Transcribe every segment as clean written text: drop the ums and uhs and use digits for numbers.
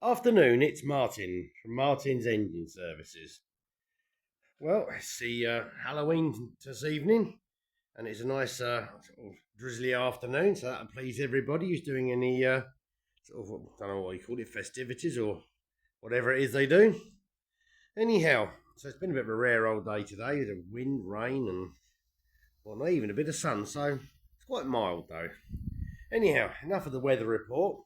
Afternoon, it's Martin from Martin's Engine Services. Well, it's the Halloween this evening, and it's a nice sort of drizzly afternoon, so that'll please everybody who's doing any sort of, I don't know what you call it, festivities or whatever it is they do. Anyhow, so it's been a bit of a rare old day today with the wind, rain, and well, not even a bit of sun, so it's quite mild though. Anyhow, enough of the weather report.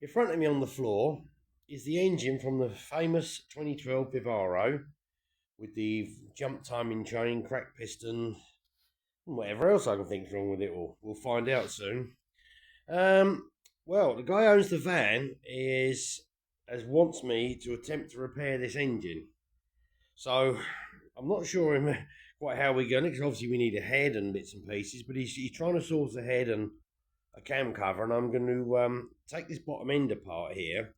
In front of me on the floor is the engine from the famous 2012 Vivaro with the jump timing chain, cracked piston, and whatever else I can think's wrong with it all. We'll find out soon. Well, the guy who owns the van has wants me to attempt to repair this engine. So I'm not sure quite how we're going to, because obviously we need a head and bits and pieces, but he's trying to source a head and a cam cover, and I'm going to take this bottom end apart here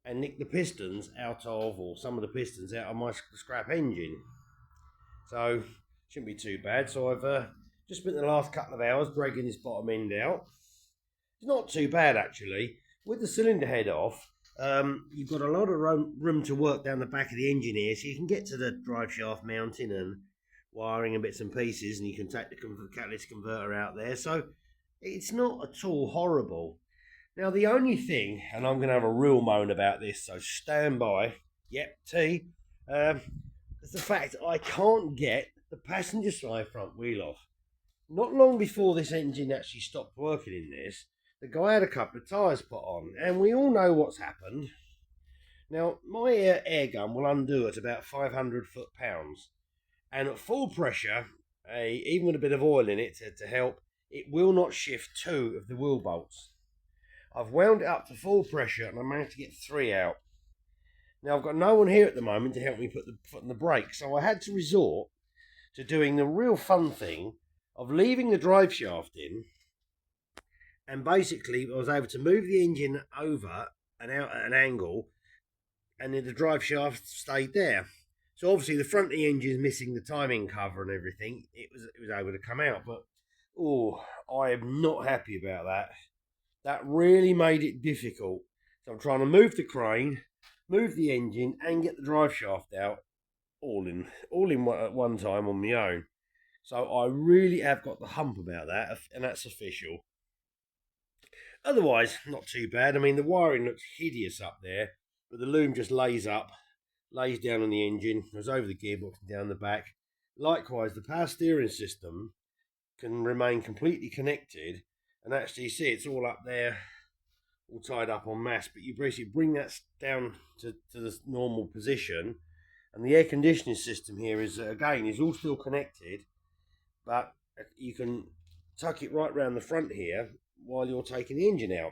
and nick the pistons out of, or some of the pistons out of my scrap engine. So shouldn't be too bad. So I've just spent the last couple of hours dragging this bottom end out. It's not too bad actually. With the cylinder head off, you've got a lot of room to work down the back of the engine here, so you can get to the drive shaft mounting and wiring and bits and pieces, and you can take the catalyst converter out there. So it's not at all horrible. Now, the only thing, and I'm going to have a real moan about this, so stand by. Yep, T. It's the fact I can't get the passenger side front wheel off. Not long before this engine actually stopped working in this, the guy had a couple of tyres put on, and we all know what's happened. Now, my air gun will undo at about 500 foot-pounds, and at full pressure, even with a bit of oil in it to help, it will not shift two of the wheel bolts. I've wound it up to full pressure and I managed to get three out. Now I've got no one here at the moment to help me put the foot on the brake, so I had to resort to doing the real fun thing of leaving the drive shaft in, and basically I was able to move the engine over and out at an angle, and then the drive shaft stayed there. So obviously the front of the engine is missing the timing cover and everything. It was able to come out, but I am not happy about that. That really made it difficult. So I'm trying to move the crane, move the engine, and get the drive shaft out all in at one time on my own. So I really have got the hump about that, and that's official. Otherwise, not too bad. I mean, the wiring looks hideous up there, but the loom just lays down on the engine, goes over the gearbox and down the back. Likewise, the power steering system can remain completely connected, and actually see it's all up there, all tied up en masse, but you basically bring that down to the normal position, and the air conditioning system here is all still connected, but you can tuck it right round the front here while you're taking the engine out.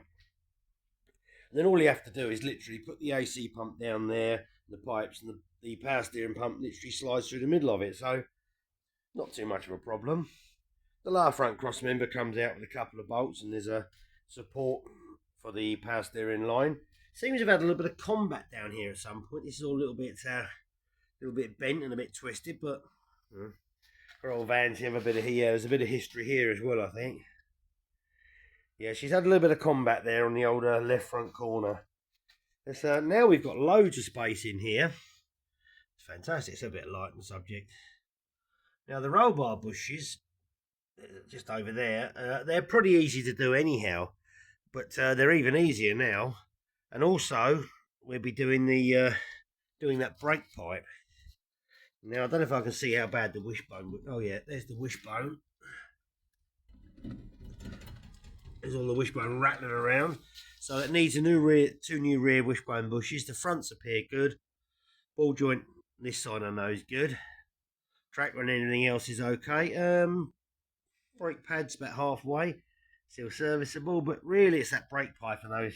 And then all you have to do is literally put the AC pump down there, the pipes, and the power steering pump literally slides through the middle of it, so not too much of a problem. The lower front cross member comes out with a couple of bolts, and there's a support for the power steering line. Seems to have had a little bit of combat down here at some point. This is all a little bit bent and a bit twisted, but for old vans, there's a bit of history here as well, I think. Yeah, she's had a little bit of combat there on the old left front corner. Now we've got loads of space in here. It's fantastic. It's a bit light on the subject. Now the roll bar bushes, just over there, they're pretty easy to do anyhow, but they're even easier now. And also we'll be doing that brake pipe. Now I don't know if I can see how bad the wishbone would. Oh yeah, there's the wishbone. There's all the wishbone rattling around. So it needs two new rear wishbone bushes. The fronts appear good. Ball joint this side I know is good. Tracker and anything else is okay. Brake pad's about halfway, still serviceable, but really it's that brake pipe and those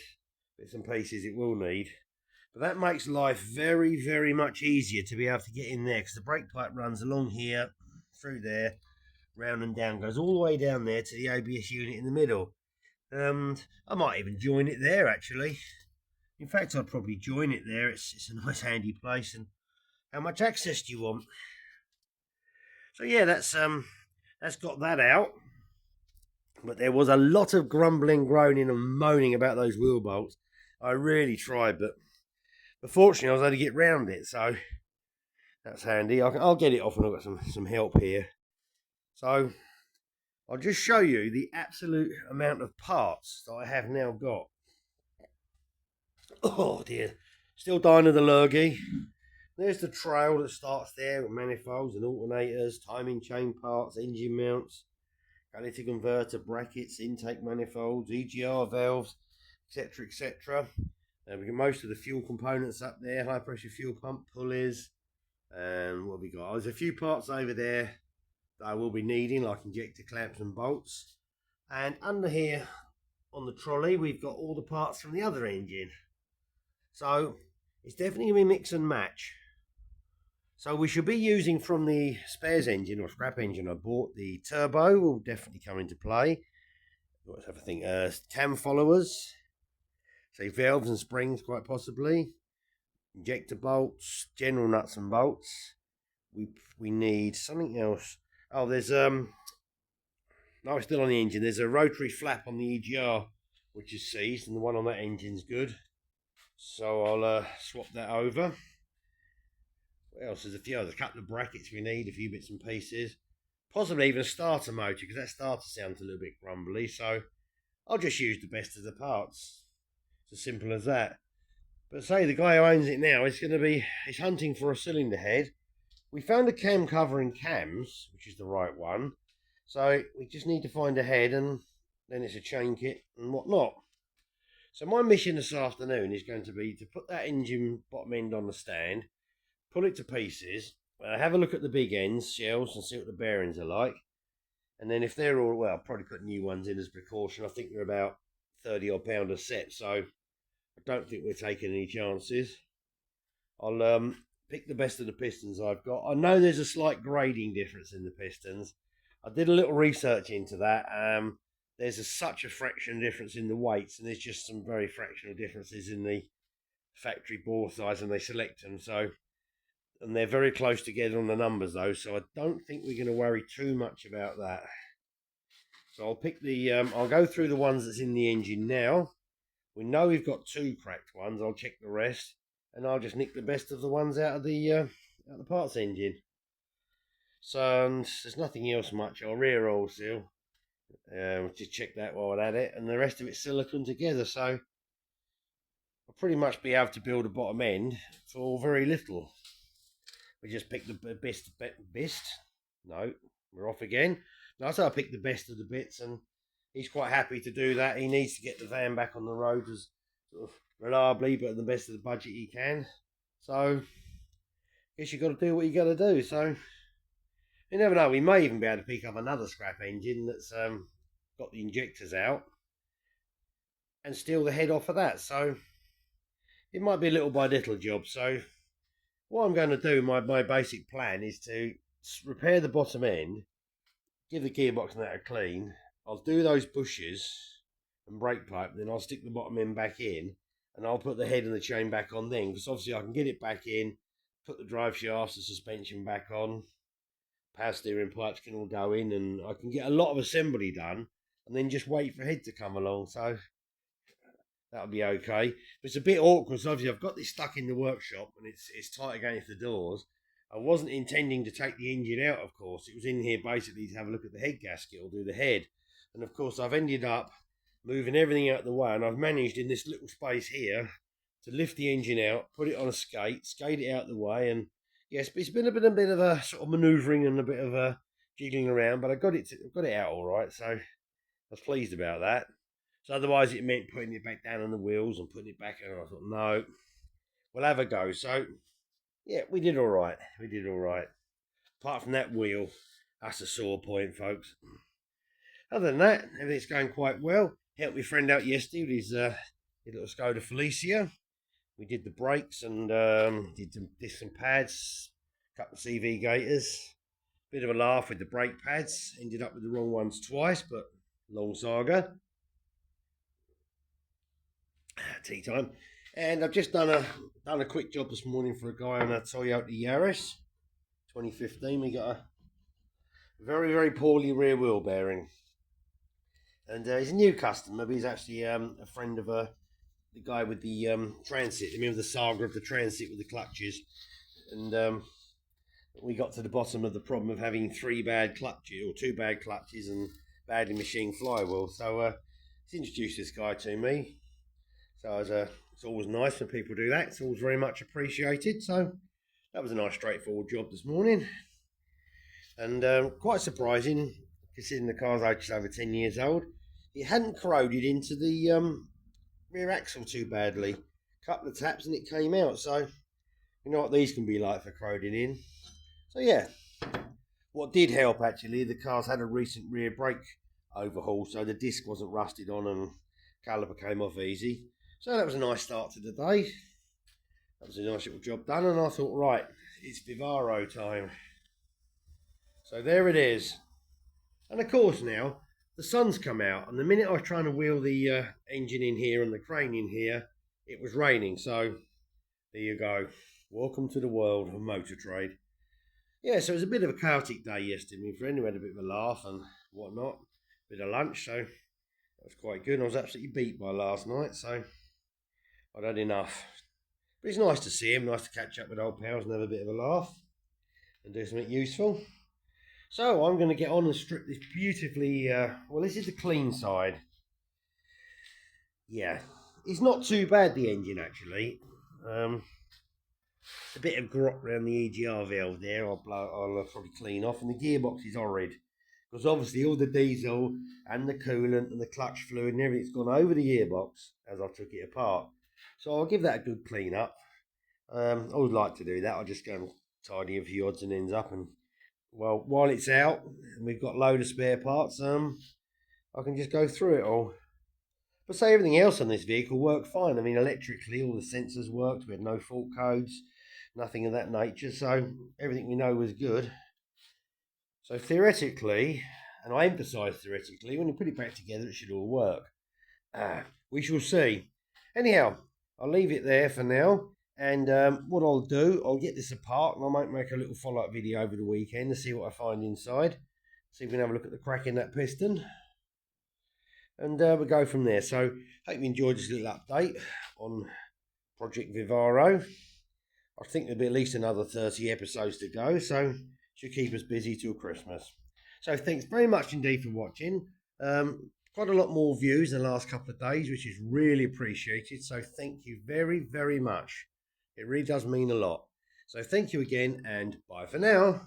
bits and pieces it will need. But that makes life very, very much easier to be able to get in there, because the brake pipe runs along here, through there, round and down, goes all the way down there to the ABS unit in the middle. I might even join it there actually. In fact, I'd probably join it there. It's a nice handy place. And how much access do you want? So yeah, that's got that out. But there was a lot of grumbling, groaning and moaning about those wheel bolts. I really tried, but unfortunately I was able to get round it, so that's handy. I'll get it off when I've got some help here. So I'll just show you the absolute amount of parts that I have now got. Oh dear, still dying of the lurgy. There's the trail that starts there with manifolds and alternators, timing chain parts, engine mounts, catalytic converter brackets, intake manifolds, EGR valves, etc. etc. We got most of the fuel components up there, high pressure fuel pump pulleys, and what have we got? There's a few parts over there that I will be needing, like injector clamps and bolts. And under here on the trolley, we've got all the parts from the other engine. So it's definitely going to be mix and match. So we should be using from the spares engine or scrap engine I bought, the turbo will definitely come into play. Let's have a think. Cam followers, say valves and springs quite possibly. Injector bolts, general nuts and bolts. We need something else. Oh, there's no, it's still on the engine. There's a rotary flap on the EGR which is seized, and the one on that engine's good. So I'll swap that over. What else? There's a few others. A couple of brackets we need, a few bits and pieces. Possibly even a starter motor, because that starter sounds a little bit grumbly. So I'll just use the best of the parts. It's as simple as that. But say the guy who owns it now is going to be, he's hunting for a cylinder head. We found a cam cover in cams, which is the right one. So we just need to find a head, and then it's a chain kit and whatnot. So my mission this afternoon is going to be to put that engine bottom end on the stand, pull it to pieces, have a look at the big ends, shells, and see what the bearings are like. And then if they're all, well, I'll probably put new ones in as precaution. I think they're about 30 odd pound a set, so I don't think we're taking any chances. I'll pick the best of the pistons I've got. I know there's a slight grading difference in the pistons. I did a little research into that. There's such a fraction difference in the weights, and there's just some very fractional differences in the factory bore size, and they select them. So, and they're very close together on the numbers though, so I don't think we're going to worry too much about that. So I'll pick the, I'll go through the ones that's in the engine now. We know we've got 2 cracked ones. I'll check the rest, and I'll just nick the best of the ones out of the parts engine. So there's nothing else much. Our rear oil seal, just check that while I'm at it, and the rest of it's silicone together. So I'll pretty much be able to build a bottom end for very little. We just pick the best. No, we're off again. No, so I picked the best of the bits, and he's quite happy to do that. He needs to get the van back on the road as sort of reliably, but the best of the budget he can. So I guess you got to do what you got to do. So you never know. We may even be able to pick up another scrap engine that's got the injectors out and steal the head off of that. So it might be a little by little job. So what I'm going to do, my basic plan is to repair the bottom end, give the gearbox and that a clean. I'll do those bushes and brake pipe, then I'll stick the bottom end back in, and I'll put the head and the chain back on then, because obviously I can get it back in, put the drive shafts, the suspension back on, power steering pipes can all go in, and I can get a lot of assembly done, and then just wait for head to come along. So that'll be okay. But it's a bit awkward, so obviously I've got this stuck in the workshop, and it's tight against the doors. I wasn't intending to take the engine out, of course. It was in here basically to have a look at the head gasket or do the head. And of course I've ended up moving everything out of the way, and I've managed in this little space here to lift the engine out, put it on a skate it out of the way, and yes, it's been a bit of a sort of manoeuvring and a bit of a jiggling around, but I got it out all right, so I was pleased about that. So otherwise it meant putting it back down on the wheels and putting it back, and I thought, no, we'll have a go. So yeah, we did all right. Apart from that wheel, that's a sore point, folks. Other than that, everything's going quite well. Helped my friend out yesterday with his little Skoda Felicia. We did the brakes and did some pads, a couple of CV gators. Bit of a laugh with the brake pads. Ended up with the wrong ones twice, but long saga. Tea time. And I've just done a quick job this morning for a guy on a Toyota Yaris 2015. We got a very, very poorly rear wheel bearing. And he's a new customer, but he's actually a friend of a the guy with the transit. Remember the saga of the transit with the clutches, and we got to the bottom of the problem of having 3 bad clutches or 2 bad clutches and badly machined flywheel. So he's introduced this guy to me. So it's always nice when people do that. It's always very much appreciated. So that was a nice straightforward job this morning, and quite surprising considering the car's just over 10 years old. It hadn't corroded into the rear axle too badly. Couple of taps and it came out. So you know what these can be like for corroding in. So yeah, what did help actually, the car's had a recent rear brake overhaul, so the disc wasn't rusted on and caliper came off easy. So that was a nice start to the day. That was a nice little job done, and I thought, right, it's Vivaro time. So there it is. And of course now, the sun's come out, and the minute I was trying to wheel the engine in here and the crane in here, it was raining. So there you go. Welcome to the world of motor trade. Yeah, so it was a bit of a chaotic day yesterday, my friend. We had a bit of a laugh and whatnot, bit of lunch, so that was quite good. I was absolutely beat by last night, so I'd had enough. But it's nice to see him, nice to catch up with old pals and have a bit of a laugh and do something useful. So I'm going to get on and strip this beautifully, well, this is the clean side. Yeah, it's not too bad, the engine actually. A bit of grot around the EGR valve there, I'll probably clean off, and the gearbox is horrid because obviously all the diesel and the coolant and the clutch fluid and everything's gone over the gearbox as I took it apart. So I'll give that a good clean up. I would like to do that. I'll just go and tidy a few odds and ends up, and well, while it's out and we've got a load of spare parts, I can just go through it all. But say everything else on this vehicle worked fine. I mean, electrically, all the sensors worked. We had no fault codes, nothing of that nature. So everything we know was good. So theoretically, and I emphasise theoretically, when you put it back together, it should all work. We shall see. Anyhow, I'll leave it there for now. And what I'll do, I'll get this apart and I might make a little follow-up video over the weekend to see what I find inside. See if we can have a look at the crack in that piston. And we'll go from there. So, hope you enjoyed this little update on Project Vivaro. I think there'll be at least another 30 episodes to go, so should keep us busy till Christmas. So, thanks very much indeed for watching. Quite a lot more views in the last couple of days, which is really appreciated. So, thank you very, very much. It really does mean a lot. So, thank you again, and bye for now.